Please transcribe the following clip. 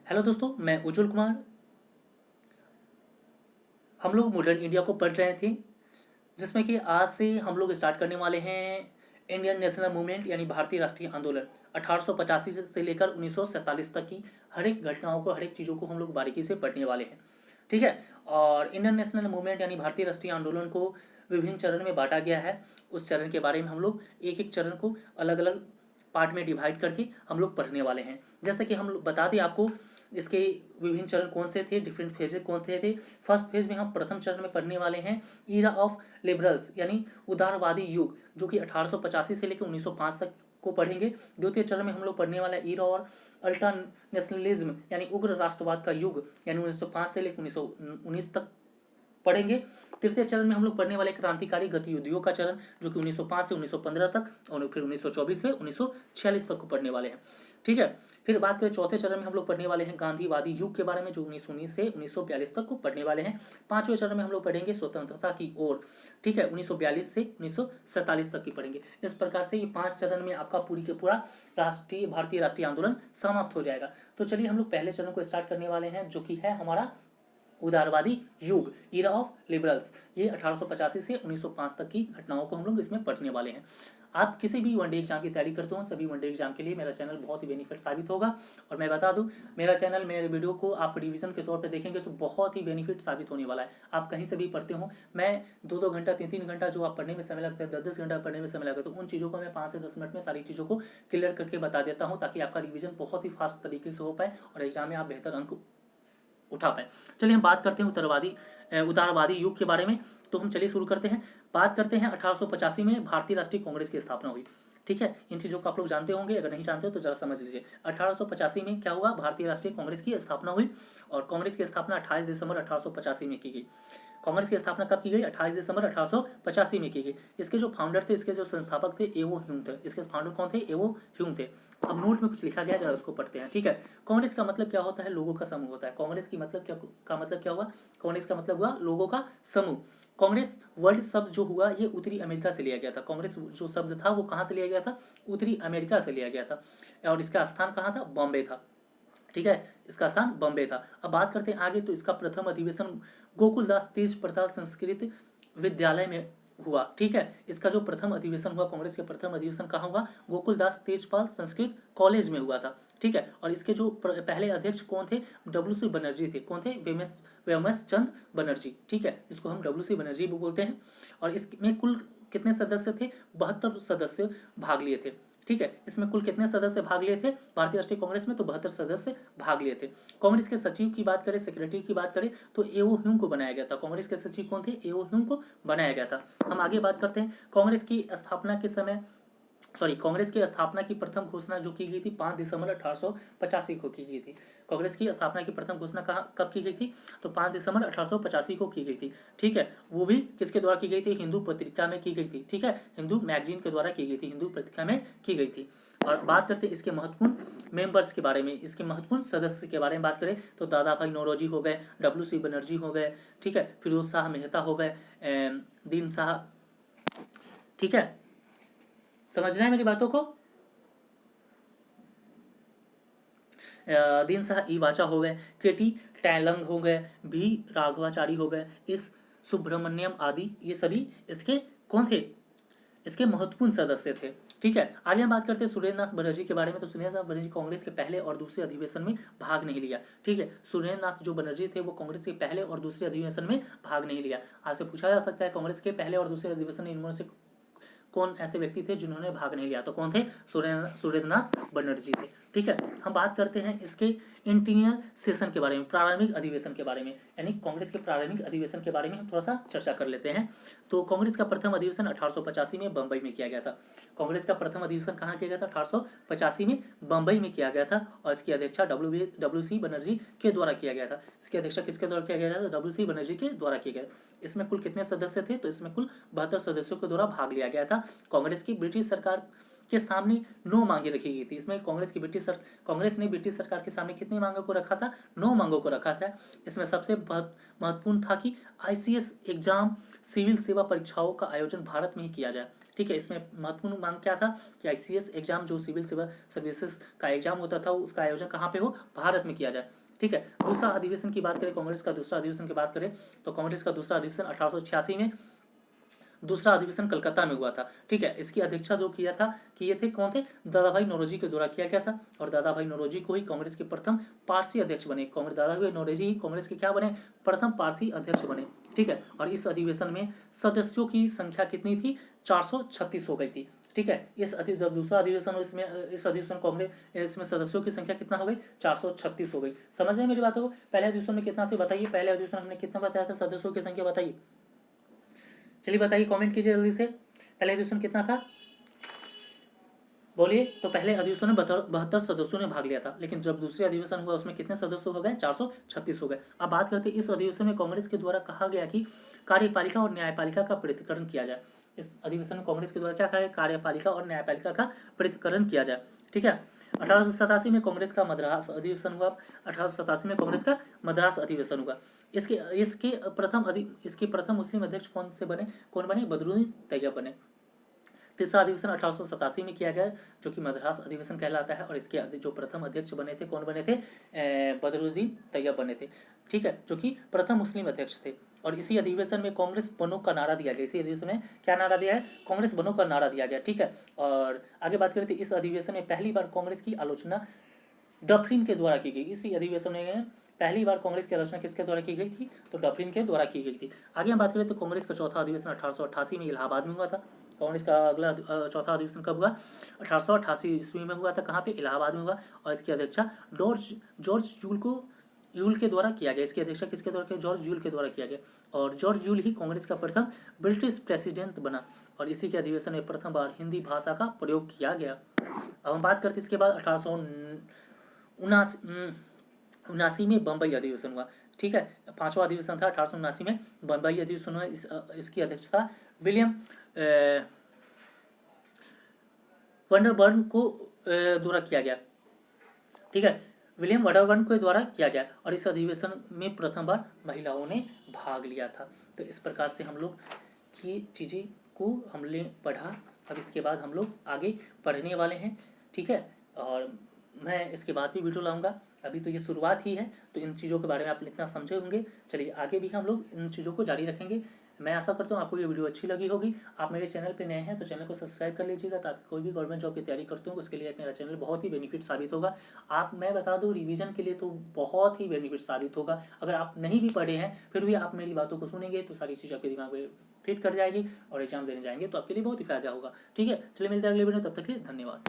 Hello दोस्तों, मैं उज्जवल कुमार। हम लोग मॉडर्न इंडिया को पढ़ रहे थे, जिसमें कि आज से हम लोग स्टार्ट करने वाले हैं इंडियन नेशनल मूवमेंट यानी भारतीय राष्ट्रीय आंदोलन 1885 से लेकर 1947 तक की हर एक घटनाओं को, हर एक चीज़ों को हम लोग बारीकी से पढ़ने वाले हैं। ठीक है। और इंडियन नेशनल मूवमेंट यानी भारतीय राष्ट्रीय आंदोलन को विभिन्न चरण में बांटा गया है। उस चरण के बारे में हम लोग एक एक चरण को अलग अलग पार्ट में डिवाइड करके हम लोग पढ़ने वाले हैं। जैसे कि हम लोग बता दें आपको, इसके विभिन्न चरण कौन से थे, डिफरेंट फेजेस कौन से थे। फर्स्ट फेज में हम प्रथम चरण में पढ़ने वाले हैं ईरा ऑफ लिबरल्स यानी उदारवादी युग, जो कि 1885 से लेकर 1905 तक को पढ़ेंगे। द्वितीय चरण में हम लोग पढ़ने वाला है ईरा और अल्ट्रा नेशनलिज्म यानी उग्र राष्ट्रवाद का युग, यानी 1905 से लेकर 1919 तक पढ़ेंगे। तृतीय चरण में हम लोग पढ़ने वाले क्रांतिकारी गतिविधियों का चरण, जो कि 1905 से 1915 तक और फिर 1924 से 1946 तक को पढ़ने वाले हैं। ठीक है। फिर बात करें चौथे चरण में हम लोग पढ़ने वाले हैं गांधीवादी युग के बारे में, जो 1919 से 1942 तक को पढ़ने वाले हैं। पांचवें चरण में हम लोग पढ़ेंगे स्वतंत्रता की ओर। ठीक है, 1942 से 1947 तक की पढ़ेंगे। इस प्रकार से ये 5 चरण में आपका पूरी के पूरा भारतीय राष्ट्रीय आंदोलन समाप्त हो जाएगा। तो चलिए हम लोग पहले चरण को स्टार्ट करने वाले हैं, जो कि है हमारा उदारवादी युग, ईरा ऑफ लिबरल्स। ये 1885 से 1905 तक की घटनाओं को हम लोग इसमें पढ़ने वाले हैं। आप किसी भी वनडे एग्जाम की तैयारी करते हो, सभी वनडे एग्जाम के लिए मेरा चैनल बहुत ही बेनिफिट साबित होगा। और मैं बता दूं, मेरा चैनल, मेरे वीडियो को आप रिवीजन के तौर पे देखेंगे तो बहुत ही बेनिफिट साबित होने वाला है। आप कहीं से भी पढ़ते हो, मैं 2-2 घंटा 3-3 घंटा जो आप पढ़ने में समय लगता है, 10-10 घंटा पढ़ने में समय लगता है, तो उन चीज़ों को मैं 5 से 10 मिनट में सारी चीज़ों को क्लियर करके बता देता हूँ, ताकि आपका रिविजन बहुत ही फास्ट तरीके से हो पाए और एग्जाम में आप बेहतर अंक उठा पाए। चलिए हम बात करते हैं उदारवादी युग के बारे में। तो हम चलिए शुरू करते हैं। बात करते हैं 1885 में भारतीय राष्ट्रीय कांग्रेस की स्थापना हुई। ठीक है, इन चीज़ों को आप लोग जानते होंगे, अगर नहीं जानते हो तो जरा समझ लीजिए। 1885 में क्या हुआ, भारतीय राष्ट्रीय कांग्रेस की स्थापना हुई। और कांग्रेस की स्थापना 28 दिसंबर 1885 में की गई। कांग्रेस की स्थापना कब की गई, 28 दिसंबर 1885 में की गई। इसके जो फाउंडर थे, इसके जो संस्थापक थे, एवो ह्यूम थे। इसके फाउंडर कौन थे, एवो ह्यूम थे। अब नोट में कुछ लिखा गया, जरा उसको पढ़ते हैं। ठीक है। कांग्रेस का मतलब क्या होता है, लोगों का समूह होता है। कांग्रेस की मतलब क्या का मतलब क्या हुआ, कांग्रेस का मतलब हुआ लोगों का समूह। कांग्रेस वर्ड शब्द जो हुआ, ये उत्तरी अमेरिका से लिया गया था। कांग्रेस जो शब्द था वो कहाँ से लिया गया था, उत्तरी अमेरिका से लिया गया था। और इसका स्थान कहाँ था, बॉम्बे था। ठीक है, इसका स्थान बॉम्बे था। अब बात करते हैं आगे। तो इसका प्रथम अधिवेशन गोकुलदास तेज प्रताप संस्कृत विद्यालय में हुआ। ठीक है, इसका जो प्रथम अधिवेशन हुआ, कांग्रेस के प्रथम अधिवेशन कहाँ हुआ, गोकुलदास तेजपाल संस्कृत कॉलेज में हुआ था। ठीक है। और इसके जो पहले अध्यक्ष कौन थे, डब्ल्यू.सी. बनर्जी थे। कौन थे, व्योमेश चंद बनर्जी। ठीक है, इसको हम डब्ल्यू.सी. बनर्जी भी बोलते हैं। और इसमें कुल कितने सदस्य थे, 72 सदस्य भाग लिए थे। ठीक है, इसमें कुल कितने सदस्य भाग लिए थे भारतीय राष्ट्रीय कांग्रेस में, तो 72 सदस्य भाग लिए थे। कांग्रेस के सचिव की बात करें, सेक्रेटरी की बात करें, तो एओ ह्यूम को बनाया गया था। कांग्रेस के सचिव कौन थे, एओ ह्यूम को बनाया गया था। हम आगे बात करते हैं। कांग्रेस की स्थापना के समय, कांग्रेस की स्थापना की प्रथम घोषणा जो की गई थी 5 दिसंबर 1885 को की गई थी। कांग्रेस की स्थापना की प्रथम घोषणा कब की गई थी, तो 5 दिसंबर 1885 को की गई थी। ठीक है, वो भी किसके द्वारा की गई थी, हिंदू पत्रिका में की गई थी। ठीक है, हिंदू मैगजीन के द्वारा की गई थी, हिंदू पत्रिका में की गई थी। और बात करते हैं इसके महत्वपूर्ण मेंबर्स के बारे में, इसके महत्वपूर्ण सदस्य के बारे में बात करें तो दादा भाई नौरोजी हो गए, डब्ल्यू.सी. बनर्जी हो गए। ठीक है, फिरोज शाह मेहता हो गए, दीन शाह। ठीक है, समझ रहे हैं मेरी बातों को। दीन शाह ई वाचा हो गए, केटी टैलंग हो गए, भी राघवाचारी हो गए, इस सुब्रमण्यम आदि, ये सभी इसके कौन थे, इसके महत्वपूर्ण सदस्य थे। ठीक है, आगे हम बात करते हैं सुरेंद्रनाथ बनर्जी के बारे में। तो सुरेंद्रनाथ बनर्जी कांग्रेस के पहले और दूसरे अधिवेशन में भाग नहीं लिया। ठीक है, सुरेंद्रनाथ जो बनर्जी थे वो कांग्रेस के पहले और दूसरे अधिवेशन में भाग नहीं लिया। आपसे पूछा जा सकता है कांग्रेस के पहले और दूसरे अधिवेशन में इनमें से कौन ऐसे व्यक्ति थे जिन्होंने भाग नहीं लिया, तो कौन थे, सुरेंद्रनाथ बनर्जी थे। ठीक है, हम बात करते हैं इसके इंटीरियर सेशन के बारे में, प्रारंभिक अधिवेशन के बारे में, यानी कांग्रेस के प्रारंभिक अधिवेशन के बारे में हम थोड़ा सा चर्चा कर लेते हैं। तो कांग्रेस का प्रथम अधिवेशन 1885 में बंबई में किया गया था। कांग्रेस का प्रथम अधिवेशन कहाँ किया गया था, 1885 में बंबई में किया गया था। और इसकी अध्यक्षा डब्ल्यू.सी. बनर्जी के द्वारा किया गया था। इसकी अध्यक्षा किसके द्वारा किया गया था, डब्ल्यू.सी. बनर्जी के द्वारा किया गया। इसमें कुल कितने सदस्य थे, तो इसमें कुल 72 सदस्यों के द्वारा भाग लिया गया था। कांग्रेस की ब्रिटिश सरकार के सामने 9 मांगे रखी गई थी। इसमें कांग्रेस ने ब्रिटिश सरकार के सामने कितनी मांगों को रखा था, 9 मांगों को रखा था। इसमें सबसे महत्वपूर्ण था कि आईसीएस एग्जाम, सिविल सेवा परीक्षाओं का आयोजन भारत में ही किया जाए। ठीक है। इसमें महत्वपूर्ण मांग क्या था कि ICS एग्जाम जो सिविल सर्विसेज का एग्जाम होता था उसका आयोजन कहाँ पे हो, भारत में किया जाए। ठीक है। दूसरा अधिवेशन की बात करें, कांग्रेस का दूसरा अधिवेशन की बात करें तो कांग्रेस का दूसरा अधिवेशन 1886 में, दूसरा अधिवेशन कलकत्ता में हुआ था। ठीक है। इसकी अध्यक्षता जो किए थे कौन थे, दादा भाई नौरोजी के द्वारा किया गया था। और दादा भाई नौरोजी को ही कांग्रेस के प्रथम पारसी अध्यक्ष बने। कांग्रेस दादा भाई नौरोजी ही कांग्रेस के क्या बने, प्रथम पारसी अध्यक्ष बने। ठीक है। और इस अधिवेशन में सदस्यों की संख्या कितनी थी, 436 हो गई थी। ठीक है। जब दूसरा अधिवेशन हो इसमें इस अधिवेशन कांग्रेस इसमें सदस्यों की संख्या कितना हो गई, 436 हो गई। समझ रहे हैं मेरी बातों को। पहले अधिवेशन में कितना थे बताइए, पहले अधिवेशन हमने कितना बताया था सदस्यों की संख्या बताइए, चलिए बताइए, कमेंट कीजिए जल्दी से। पहले अधिवेशन कितना था बोलिए। तो पहले अधिवेशन में 72 सदस्यों ने भाग लिया था, लेकिन जब दूसरे अधिवेशन हुआ उसमें कितने सदस्य हो गए, 436 हो गए। अब बात करते हैं इस अधिवेशन में कांग्रेस के द्वारा कहा गया कि कार्यपालिका और न्यायपालिका का पृथक्करण किया जाए। इस अधिवेशन में कांग्रेस के द्वारा क्या कहा गया, कार्यपालिका और न्यायपालिका का पृथक्करण किया जाए। ठीक है। 1887 में कांग्रेस का मद्रास अधिवेशन हुआ। 1887 में कांग्रेस का मद्रास अधिवेशन हुआ। इसके इसके प्रथम मुस्लिम अध्यक्ष कौन बने, बदरुद्दीन तैयब बने। तीसरा अधिवेशन 1887 में किया गया जो कि मद्रास अधिवेशन कहलाता है। और इसके जो प्रथम अध्यक्ष बने थे कौन बने थे, बदरुद्दीन तैयब बने थे। ठीक है। जो कि प्रथम मुस्लिम अध्यक्ष थे। और इसी अधिवेशन में कांग्रेस बनो का नारा दिया गया। इसी अधिवेशन में क्या नारा दिया है, कांग्रेस बनो का नारा दिया गया। ठीक है। और आगे बात करें तो इस अधिवेशन में पहली बार कांग्रेस की आलोचना डफरिन के द्वारा की गई। इसी अधिवेशन में पहली बार कांग्रेस की आलोचना किसके द्वारा की गई थी, तो डफरिन के द्वारा की गई थी। आगे हम बात करें तो कांग्रेस का चौथा अधिवेशन 1888 में इलाहाबाद में हुआ था। कांग्रेस का अगला चौथा अधिवेशन कब हुआ, 1888 ईस्वी में हुआ था। कहाँ पे, इलाहाबाद में हुआ। और इसकी अध्यक्षता जॉर्ज यूल के द्वारा किया गया। इसकी अध्यक्षता किसके द्वारा किया, जॉर्ज यूल के द्वारा किया गया। और जॉर्ज यूल ही कांग्रेस का प्रथम ब्रिटिश प्रेसिडेंट बना। और इसी के अधिवेशन में प्रथम बार हिंदी भाषा का प्रयोग किया गया। अब हम बात करते हैं इसके बाद 1879 में बम्बई अधिवेशन हुआ। ठीक है। पांचवा अधिवेशन था 1879 में बम्बई अधिवेशन हुआ। इसकी अध्यक्षता विलियम वंडरबर्न को द्वारा किया गया। ठीक है। विलियम वंडरबर्न के द्वारा किया गया। और इस अधिवेशन में प्रथम बार महिलाओं ने भाग लिया था। तो इस प्रकार से हम लोग की चीज़ें को हमने पढ़ा। अब इसके बाद हम लोग आगे पढ़ने वाले हैं। ठीक है। और मैं इसके बाद भी वीडियो लाऊंगा। अभी तो ये शुरुआत ही है, तो इन चीज़ों के बारे में आप इतना समझे होंगे। चलिए आगे भी हम लोग इन चीज़ों को जारी रखेंगे। मैं आशा करता हूँ आपको ये वीडियो अच्छी लगी होगी। आप मेरे चैनल पे नए हैं तो चैनल को सब्सक्राइब कर लीजिएगा, ताकि कोई भी गवर्नमेंट जॉब की तैयारी करते हो उसके लिए मेरा चैनल बहुत ही बेनिफिट साबित होगा। मैं बता दूँ रिवीजन के लिए तो बहुत ही बेनिफिट साबित होगा। अगर आप नहीं भी पढ़े हैं फिर भी आप मेरी बातों को सुनेंगे तो सारी चीज़ आपके दिमाग में फिट कर जाएगी और एग्जाम देने जाएंगे तो आपके लिए बहुत ही फायदा होगा। ठीक है। चलिए मिलते हैं अगले वीडियो में, तब तक के लिए धन्यवाद।